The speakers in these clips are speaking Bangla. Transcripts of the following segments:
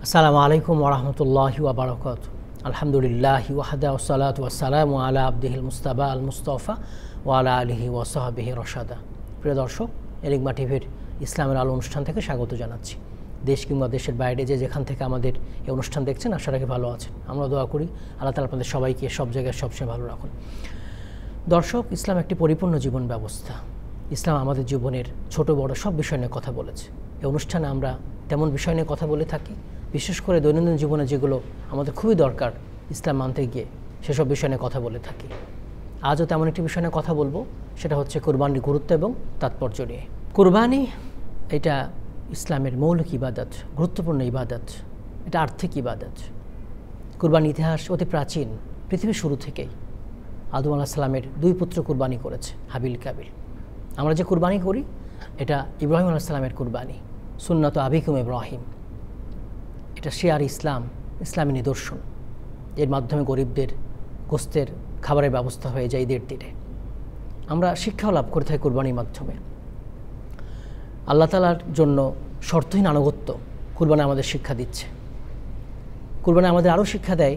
আসসালামু আলাইকুম ওরহমতুল্লাহি ওয়া বারাকাতুহু। আলহামদুলিল্লাহি ওয়াহদা ওয়াসসালাতু ওয়াসসালামু আলা আবদিহিল মুস্তাবা আল মুস্তাফা ওয়া আলা আলিহি ওয়া সাহবিহি রশাদা। প্রিয় দর্শক, এলিগমা টিভির ইসলামের আলো অনুষ্ঠান থেকে স্বাগত জানাচ্ছি। দেশ কিংবা দেশের বাইরে যেখান থেকে আমাদের এই অনুষ্ঠান দেখছেন, আশা রাখি ভালো আছেন। আমরা দোয়া করি আল্লাহ তাআলা আপনাদের সবাইকে সব জায়গায় সবসময় ভালো রাখুন। দর্শক, ইসলাম একটি পরিপূর্ণ জীবন ব্যবস্থা। ইসলাম আমাদের জীবনের ছোট বড় সব বিষয় নিয়ে কথা বলেছে। এই অনুষ্ঠানে আমরা তেমন বিষয় নিয়ে কথা বলে থাকি, বিশেষ করে দৈনন্দিন জীবনে যেগুলো আমাদের খুবই দরকার ইসলাম মানতে গিয়ে সেসব বিষয় নিয়ে কথা বলে থাকি। আজও তেমন একটি বিষয় নিয়ে কথা বলবো, সেটা হচ্ছে কুরবানির গুরুত্ব এবং তাৎপর্য নিয়ে। কুরবানি এটা ইসলামের মৌলিক ইবাদত, গুরুত্বপূর্ণ ইবাদত, এটা আর্থিক ইবাদত। কুরবানির ইতিহাস অতি প্রাচীন, পৃথিবীর শুরু থেকেই। আদম আলাইহিস সালামের দুই পুত্র কুরবানি করেছে, হাবিল কাবিল। আমরা যে কুরবানি করি এটা ইব্রাহিম আলাইহিস সালামের কুরবানি, সুন্নাত আবিকুম ইব্রাহিম। এটা শিয়ার ইসলাম, ইসলামী নিদর্শন। এর মাধ্যমে গরিবদের গোস্তের খাবারের ব্যবস্থা হয়ে যায় ঈদের দিনে। আমরা শিক্ষাও লাভ করে থাকি কুরবানির মাধ্যমে। আল্লাহ তাআলার জন্য শর্তহীন আনুগত্য কুরবানি আমাদের শিক্ষা দিচ্ছে। কুরবানি আমাদের আরও শিক্ষা দেয়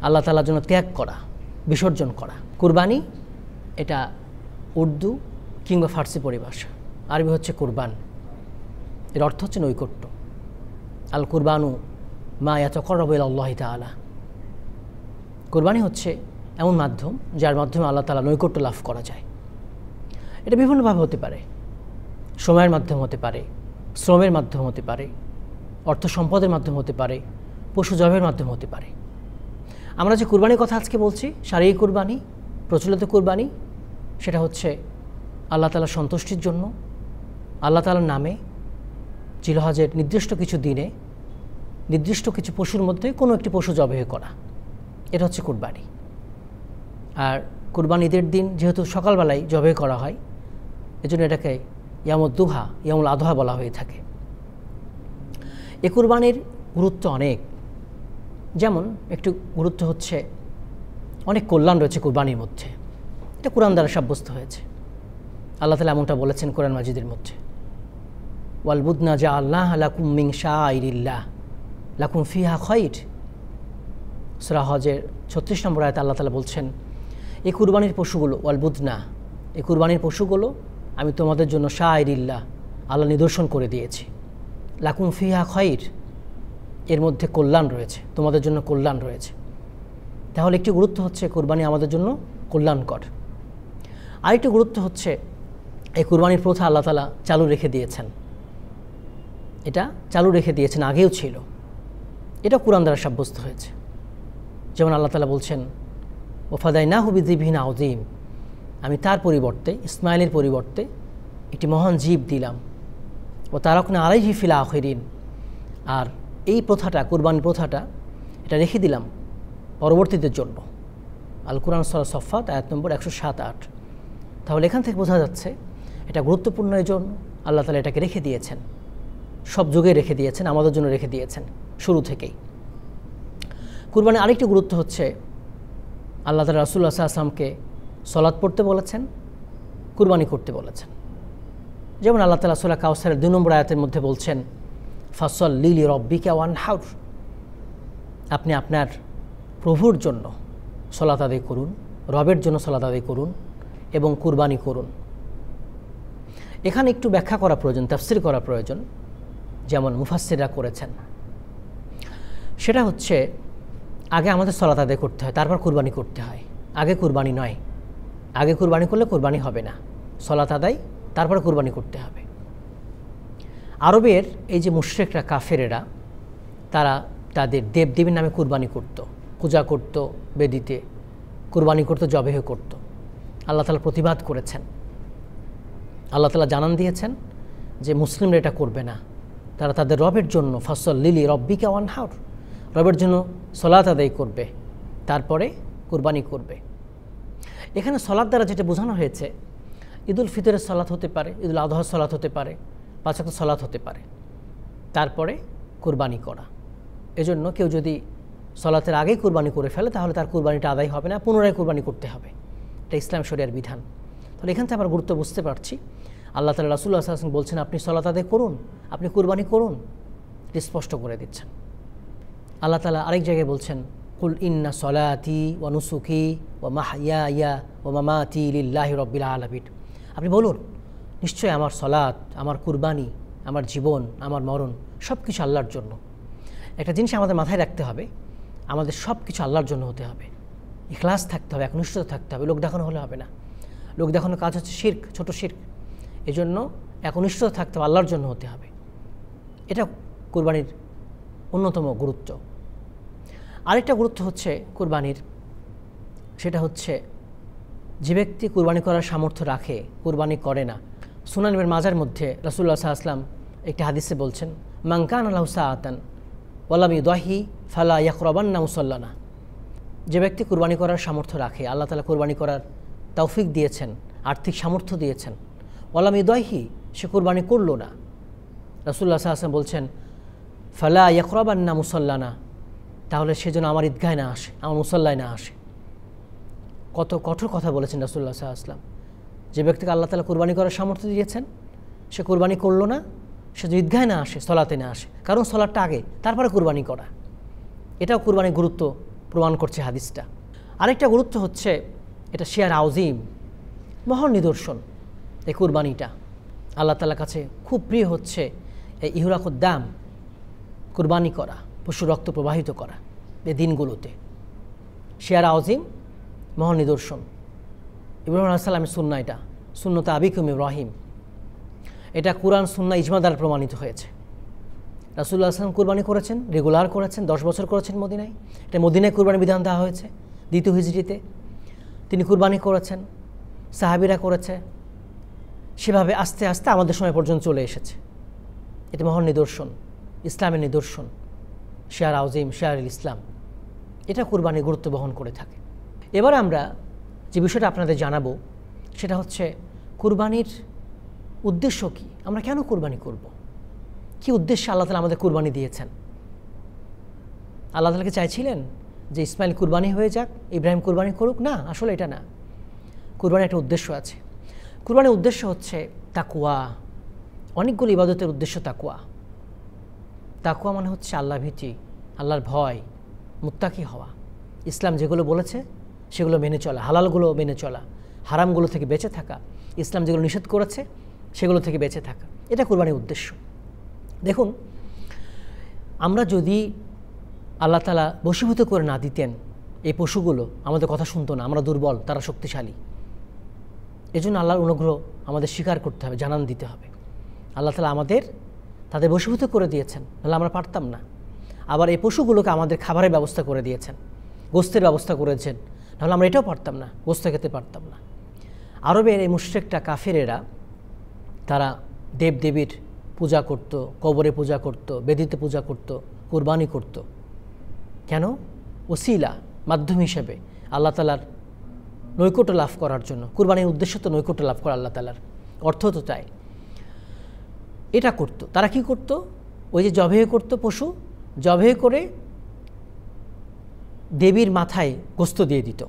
আল্লাহ তাআলার জন্য ত্যাগ করা, বিসর্জন করা। কুরবানি এটা উর্দু কিংবা ফার্সি পরিভাষা, আরবি হচ্ছে কুরবান। এর অর্থ হচ্ছে নৈকট্য। আল কুরবানু মা ইয়াতাকাররাবু ইলাল্লাহি তাআলা। কুরবানি হচ্ছে এমন মাধ্যম যার মাধ্যমে আল্লাহ তাআলা নৈকট্য লাভ করা যায়। এটা বিভিন্নভাবে হতে পারে, সময়ের মাধ্যমে হতে পারে, শ্রমের মাধ্যমে হতে পারে, অর্থ সম্পদের মাধ্যমে হতে পারে, পশু জবের মাধ্যমে হতে পারে। আমরা যে কুরবানির কথা আজকে বলছি, শারীরিক কুরবানি, প্রচলিত কুরবানি, সেটা হচ্ছে আল্লাহ তাআলার সন্তুষ্টির জন্য, আল্লাহ তাআলার নামে জিলহজের নির্দিষ্ট কিছু দিনে নির্দিষ্ট কিছু পশুর মধ্যে কোনো একটি পশু জবাই করা, এটা হচ্ছে কুরবানি। আর কুরবানি ঈদের দিন যেহেতু সকালবেলায় জবাই করা হয়, এজন্য এটাকে ইয়ামুদ দুহা, ইয়ামুল আদহা বলা হয়ে থাকে। এ কুরবানির গুরুত্ব অনেক। যেমন একটু গুরুত্ব হচ্ছে, অনেক কল্যাণ রয়েছে কুরবানির মধ্যে। এটা কুরআন দ্বারা সাব্যস্ত হয়েছে। আল্লাহ তাআলা এমনটা বলেছেন কোরআন মাজিদের মধ্যে, ওয়াল বুদনা জাআলনাহা লাকুম মিন শাআইরিল্লাহ লাকুম ফিহা খায়র। সূরা হজের 36 নম্বর আয়াতে আল্লাহ তাআলা বলছেন, এই কুরবানির পশুগুলো, ওয়াল বুদনা, এই কুরবানির পশুগুলো আমি তোমাদের জন্য শাআইরিল্লাহ, আল্লাহ নিদর্শন করে দিয়েছি। লাকুম ফিহা খায়র, এর মধ্যে কল্যাণ রয়েছে, তোমাদের জন্য কল্যাণ রয়েছে। তাহলে একটি গুরুত্ব হচ্ছে কুরবানি আমাদের জন্য কল্যাণকর। আরেকটি গুরুত্ব হচ্ছে এই কুরবানির প্রথা আল্লাহ তাআলা চালু রেখে দিয়েছেন। এটা চালু রেখে দিয়েছেন, আগেও ছিল। এটা কুরআন দ্বারা সাব্যস্ত হয়েছে। যেমন আল্লাহ তাআলা বলছেন, ওয়াফাদাইনাহু বিযিবহিন আযীম, আমি তার পরিবর্তে, ইসমাইলের পরিবর্তে একটি মহান জীব দিলাম। ও তারাকনা আলাইহি ফিল আখিরিন, আর এই প্রথাটা, কুরবানি প্রথাটা, এটা রেখে দিলাম পরবর্তীদের জন্য। আল কুরআন সূরা সফফাত আয়াত নম্বর 107-8। তাহলে এখান থেকে বোঝা যাচ্ছে এটা গুরুত্বপূর্ণ, এই জন্য আল্লাহ তাআলা এটাকে রেখে দিয়েছেন, সব যুগে রেখে দিয়েছেন, আমাদের জন্য রেখে দিয়েছেন শুরু থেকেই। কুরবানির আরেকটি গুরুত্ব হচ্ছে আল্লাহ তাআলা রাসূলুল্লাহ সাল্লাল্লাহু আলাইহি ওয়াসাল্লামকে সালাত পড়তে বলেছেন, কুরবানি করতে বলেছেন। যেমন আল্লাহ তাআলা সূরা কাউসারের 2 নম্বর আয়াতের মধ্যে বলছেন, ফাসল্লি লিরাব্বিকা ওয়ানহার, আপনি আপনার প্রভুর জন্য সালাত আদায় করুন, রবের জন্য সালাত আদায় করুন এবং কুরবানি করুন। এখানে একটু ব্যাখ্যা করা প্রয়োজন, তাফসীর করা প্রয়োজন, যেমন মুফাসসিররা করেছেন। সেটা হচ্ছে, আগে আমাদের সালাত আদায় করতে হয়, তারপর কুরবানি করতে হয়। আগে কুরবানি নয়। আগে কুরবানি করলে কুরবানি হবে না। সালাত আদায়, তারপরে কুরবানি করতে হবে। আরবের এই যে মুশরিকরা, কাফেরেরা, তারা তাদের দেবদেবীর নামে কুরবানি করত, পূজা করত, বেদিতে কুরবানি করত, জবেহ করত। আল্লাহ তাআলা প্রতিবাদ করেছেন। আল্লাহ তাআলা জানান দিয়েছেন যে মুসলিমরা এটা করবে না। তারা তাদের রবের জন্য ফাসল্লি লিরাব্বিকা ওয়ানহার, রবের জন্য সালাত আদায় করবে, তারপরে কুরবানি করবে। এখানে সালাত দ্বারা যেটা বোঝানো হয়েছে, ঈদুল ফিতরের সালাত হতে পারে, ঈদুল আযহার সালাত হতে পারে, 5 ওয়াক্ত সালাত হতে পারে, তারপরে কুরবানি করা। এজন্য কেউ যদি সালাতের আগেই কুরবানি করে ফেলে, তাহলে তার কুরবানিটা আদায় হবে না, পুনরায় কুরবানি করতে হবে। এটা ইসলাম শরিয়ার বিধান। তাহলে এখান থেকে আমরা গুরুত্ব বুঝতে পারছি। আল্লাহ তাআলা রাসূলুল্লাহ সাল্লাল্লাহু আলাইহি ওয়াসাল্লাম বলছেন, আপনি সালাত আদায় করুন, আপনি কুরবানি করুন, স্পষ্ট করে দিচ্ছেন। আল্লাহ তাআলা আরেক জায়গায় বলছেন, কুল ইন্না সলাতি ওয়া নুসুকি ওয়া মাহইয়ায়া ওয়া মামাতি লিল্লাহি রাব্বিল আলামিন। আপনি বলুন, নিশ্চয় আমার সলাত, আমার কুরবানি, আমার জীবন, আমার মরণ সব কিছু আল্লাহর জন্য। একটা জিনিস আমাদের মাথায় রাখতে হবে, আমাদের সব কিছু আল্লাহর জন্য হতে হবে, ইখলাস থাকতে হবে, একনিষ্ঠতা থাকতে হবে। লোক দেখানো হলে হবে না। লোক দেখানোর কাজ হচ্ছে শিরক, ছোট শিরক। এজন্য একনিষ্ঠতা থাকতে হবে, আল্লাহর জন্য হতে হবে। এটা কুরবানির অন্যতম গুরুত্ব। আরেকটা গুরুত্ব হচ্ছে কুরবানির, সেটা হচ্ছে যে ব্যক্তি কুরবানি করার সামর্থ্য রাখে, কুরবানি করে না। সুনান ইবনে মাজার মধ্যে রাসূলুল্লাহ সাল্লাল্লাহু আলাইহি ওয়াসাল্লাম একটি হাদিসে বলছেন, মান কানা লাহু সাআতান ওয়া লাম ইউদাহি ফালা ইয়াকরাবান্না মুসাল্লানা। যে ব্যক্তি কুরবানি করার সামর্থ্য রাখে, আল্লাহ তাআলা কুরবানি করার তৌফিক দিয়েছেন, আর্থিক সামর্থ্য দিয়েছেন, ওয়া লাম ইউদাহি, সে কুরবানি করলো না, রাসূলুল্লাহ সাল্লাল্লাহু আলাইহি ওয়াসাল্লাম বলছেন ফালা ইয়াকরাবান্না মুসাল্লানা, তাহলে সেজন্য আমার ঈদগাহে না আসে, আমার মুসাল্লায় না আসে। কত কঠোর কথা বলেছেন রাসূলুল্লাহ সাল্লাল্লাহু আলাইহি ওয়াসাল্লাম। যে ব্যক্তিকে আল্লাহ তাআলা কুরবানি করার সামর্থ্য দিয়েছেন, সে কুরবানি করলো না, সে যদি ঈদগাহে না আসে, সলাতে না আসে, কারণ সলাতটা আগে, তারপরে কুরবানি করা। এটাও কুরবানির গুরুত্ব প্রমাণ করছে হাদিসটা। আরেকটা গুরুত্ব হচ্ছে, এটা শিয়ার আউজিম, মহান নিদর্শন। এই কুরবানিটা আল্লাহ তাআলার কাছে খুব প্রিয় হচ্ছে এই ইহরাকুদ্দাম, কুরবানি করা, পশুর রক্ত প্রবাহিত করা এই দিনগুলোতে। শিয়ার আউজিম, মহান নিদর্শন। ইব্রাহিম আলাইহিস সালামের সুন্নাহ, এটা সুন্নতে আবিকুম ইব্রাহিম, এটা কুরআন সুন্নাহ ইজমা দ্বারা প্রমাণিত হয়েছে। রাসূলুল্লাহ সাল্লাল্লাহু আলাইহি ওয়াসাল্লাম কুরবানি করেছেন, রেগুলার করেছেন, 10 বছর করেছেন মদিনায়। এটা মদিনায় কুরবানি বিধান দেওয়া হয়েছে 2য় হিজরিতে। তিনি কুরবানি করেছেন, সাহাবীরা করেছে, সেভাবে আস্তে আস্তে আমাদের সময় পর্যন্ত চলে এসেছে। এটা মহান নিদর্শন, ইসলামের নিদর্শন, শিয়ার আউজিম, শিয়ারুল ইসলাম। এটা কুরবানির গুরুত্ব বহন করে থাকে। এবার আমরা যে বিষয়টা আপনাদের জানাবো, সেটা হচ্ছে কুরবানির উদ্দেশ্য কী, আমরা কেন কুরবানি করব, কী উদ্দেশ্যে আল্লাহ তাআলা আমাদের কুরবানি দিয়েছেন। আল্লাহ তাআলা কি চাইছিলেন যে ইসমাইল কুরবানি হয়ে যাক, ইব্রাহিম কুরবানি করুক? না, আসলে এটা না। কুরবানির একটা উদ্দেশ্য আছে। কুরবানির উদ্দেশ্য হচ্ছে তাকওয়া। অনেকগুলো ইবাদতের উদ্দেশ্য তাকওয়া। তাকওয়া মানে হচ্ছে আল্লাহ ভীতি, আল্লাহর ভয়, মুত্তাকি হওয়া। ইসলাম যেগুলো বলেছে সেগুলো মেনে চলা, হালালগুলো মেনে চলা, হারামগুলো থেকে বেঁচে থাকা, ইসলাম যেগুলো নিষেধ করেছে সেগুলো থেকে বেঁচে থাকা, এটা কুরবানির উদ্দেশ্য। দেখুন, আমরা যদি আল্লাহ তাআলা বশীভূত করে না দিতেন, এই পশুগুলো আমাদের কথা শুনতো না, আমরা দুর্বল, তারা শক্তিশালী। এজন্য আল্লাহর অনুগ্রহ আমাদের স্বীকার করতে হবে, জানান দিতে হবে। আল্লাহ তাআলা আমাদের তাদের বশীভূত করে দিয়েছেন, নাহলে আমরা পারতাম না। আবার এই পশুগুলোকে আমাদের খাবারের ব্যবস্থা করে দিয়েছেন, গোস্তের ব্যবস্থা করেছেন, নাহলে আমরা এটাও পারতাম না, গোস্ত খেতে পারতাম না। আরবের এই মুশরিকটা, কাফেরেরা, তারা দেবদেবীর পূজা করত, কবরে পূজা করত, বেদিতে পূজা করত, কুরবানি করত। কেন? ওসিলা, মাধ্যম হিসেবে আল্লাহ তাআলার নৈকট্য লাভ করার জন্য। কুরবানির উদ্দেশ্য তো নৈকট্য লাভ করা, আল্লাহ তাআলার অর্থ তো তাই। এটা করত। তারা কি করত? ওই যে জবেহ করত, পশু জবেহ করে দেবীর মাথায় গোস্ত দিয়ে দিত,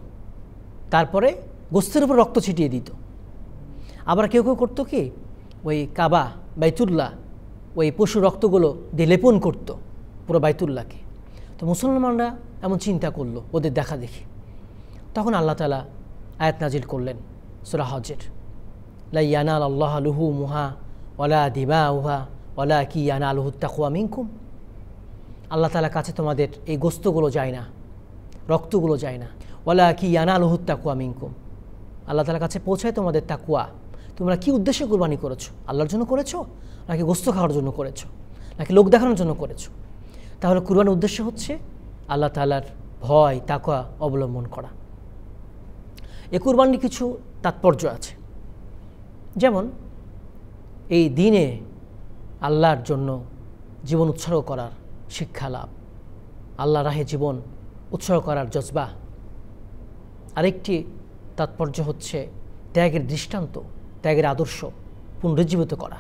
তারপরে গোস্তের উপর রক্ত ছিটিয়ে দিত। আবার কেউ কেউ করতো কি, ওই কাবা, বাইতুল্লাহ, ওই পশু রক্তগুলো দিয়ে লেপন করতো পুরো বাইতুল্লাহকে। তো মুসলমানরা এমন চিন্তা করলো ওদের দেখা দেখি। তখন আল্লাহ তাআলা আয়াত নাজিল করলেন সূরা হজের, লা ইয়ানালাল্লাহু লুহুমুহা ওয়ালা দিমাউহা ওয়ালাকিন ইয়ানালুহুত তাকওয়া মিনকুম। আল্লাহ তাআলার কাছে তোমাদের এই গোস্তগুলো যায় না, রক্তগুলো যায় না। ওয়ালাকিন ইয়ানালুহুত তাকওয়া মিনকুম, আল্লাহ তাআলার কাছে পৌঁছায় তোমাদের তাকওয়া। তোমরা কি উদ্দেশ্যে কুরবানি করেছো? আল্লাহর জন্য করেছো, নাকি গোস্ত খাওয়ার জন্য করেছো, নাকি লোক দেখানোর জন্য করেছো? তাহলে কুরবানির উদ্দেশ্য হচ্ছে আল্লাহ তাআলার ভয়, তাকওয়া অবলম্বন করা। এই কুরবানির কিছু তাৎপর্য আছে, যেমন এই দিনে আল্লাহর জন্য জীবন উৎসর্গ করার শিক্ষা লাভ, আল্লাহ রাহে জীবন উৎসর্গ করার জজবা। আরেকটি তাৎপর্য হচ্ছে ত্যাগের দৃষ্টান্ত, ত্যাগের আদর্শ পুনরুজ্জীবিত করা।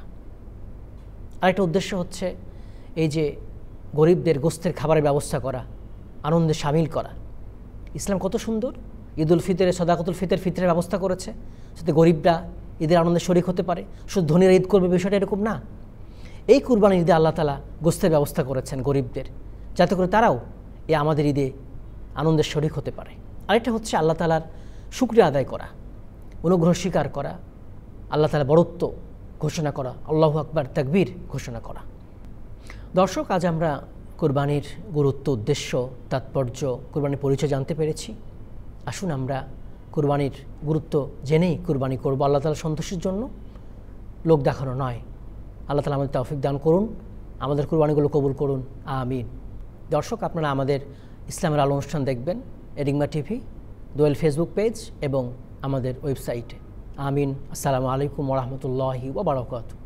আরেকটা উদ্দেশ্য হচ্ছে এই যে গরিবদের গোস্তের খাবারের ব্যবস্থা করা, আনন্দে সামিল করা। ইসলাম কত সুন্দর, ঈদুল ফিতরে সদাকতুল ফিতর, ফিতরের ব্যবস্থা করেছে যাতে গরিবরা ঈদের আনন্দে শরিক হতে পারে। শুধু ধনীরা ঈদ করবে বিষয়টা এরকম না, এই কুরবানির ঈদে আল্লাহ তাআলা গোশতের ব্যবস্থা করেছেন গরিবদের, যাতে করে তারাও এই আমাদের ঈদে আনন্দের শরিক হতে পারে। আরেকটা হচ্ছে আল্লাহ তাআলার শুকরিয়া আদায় করা, অনুগ্রহ স্বীকার করা, আল্লাহ তাআলার বড়ত্ব ঘোষণা করা, আল্লাহু আকবার তাকবীর ঘোষণা করা। দর্শক, আজ আমরা কুরবানির গুরুত্ব, উদ্দেশ্য, তাৎপর্য, কুরবানির পরিচয় জানতে পেরেছি। আসুন আমরা কুরবানির গুরুত্ব জেনেই কুরবানি করব, আল্লাহ তাআলার সন্তুষ্টির জন্য, লোক দেখানো নয়। আল্লাহ তাআলা আমাদের তৌফিক দান করুন, আমাদের কুরবানিগুলো কবুল করুন, আমিন। দর্শক, আপনারা আমাদের ইসলামের আলো অনুষ্ঠান দেখবেন এরিংমা টিভি, দোয়েল ফেসবুক পেজ এবং আমাদের ওয়েবসাইটে। আমিন। আসসালামু আলাইকুম ওয়া রাহমাতুল্লাহি ওয়া বারাকাতুহু।